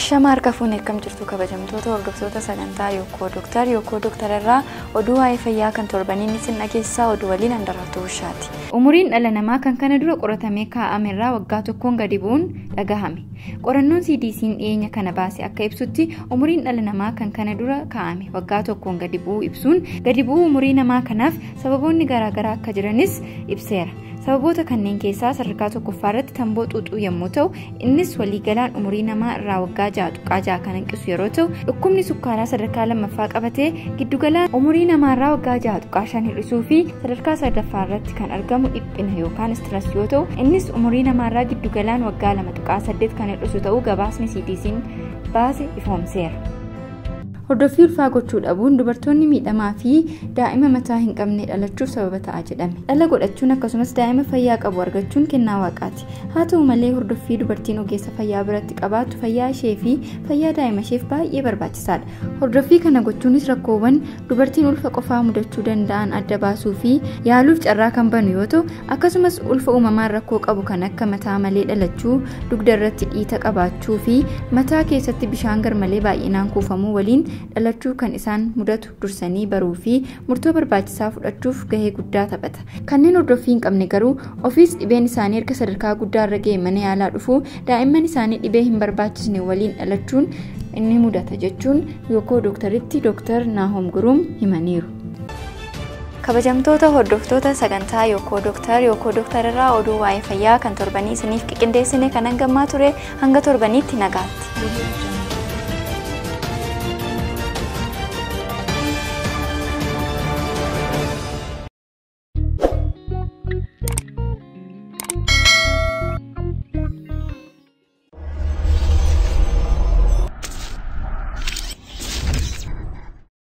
Ashamaa harkafuun eeggam jirtu kabajamtoota hordoftoota sagantaa Yookoo Dooktararraa oduu waa'ee fayyaa kan torbaniin isin dhageessaa oduu waliin handarratu bushaati. Umuriin dhala namaa kan kana dura qoratamee kaa'amerraa waggaa tokkoon gadi bu'uun dhagahame. Qorannoon CDC'n dhiyeenya kana baase akka ibsutti umuriin dhala namaa kan kana dura kaa'ame waggaa tokkoon gadi bu'uu ibsuun gadi bu'uu umurii namaa kanaaf sababoonni garaagaraa akka jiranis ibseera. Sababoota kanneen keessaa sadarkaa tokkoffaarratti tamboo xuuxuu yommuu ta'u innis waliigalaan umurii namaa irraa waggaa 6 kan hanqisu yeroo ta'u dhukkubni sukkaaraa sadarkaa lammaffaa qabatee giddugalaan umurii namaa irraa waggaa 6 hir'isuu fi sadarkaa sadaffaarratti kan argamu dhiphina yookaan stress yoo ta'u innis umurii namaa irraa giddugalaan waggaa 2.8 kan hir'isu ta'uu gabaasni CDC'n baase ifoomseera. Hordoffii ulfaa gochuu dhabuun dubartoonni miidhamaa fi daa'ima mataa hin qabne dhalachuuf sababa ta'a jedhame. Dhala godhachuun akkasumas daa'ima fayyaa qabu argachuun kennaa waaqaati. Haa ta'u malee hordoffii dubartiin ogeessa fayyaa biratti qabaattu fayyaa ishee fi fayyaa daa'ima isheef baay'ee barbaachisaadha. Hordoffii kana gochuunis rakkoowwan dubartiin ulfa qofaa mudachuu danda'an adda baasuu fi yaaluuf carraa kan banu yoo ta'u akkasumas ulfa uumamaan rakkoo qabu kan akka mataa malee dhalachuu, dugda irratti dhiita qabaachuu fi mataa keessatti bishaan garmalee baay'inaan kuufamuu waliin dhalachuu kan isaan mudatu dursanii baruu fi murtoo barbaachisaa fudhachuuf gahee guddaa taphata. Kanneen hordoffii hin qabne garuu ofiis dhibeen isaanii erga sadarkaa guddaa irra ga'e mana yaalaa dhufu daa'imman isaanii dhibee hin barbaachisne waliin dhalachuun inni mudata jechuun Yookoo Dooktaritti Dooktar Naahom Guruum himaniiru. Kabajamtoota hordoftoota sagantaa Yookoo Dooktararraa oduu waa'ee fayyaa kan torbanii isiniif qindeessine kan hangamaa ture hanga torbaniitti nagaatti.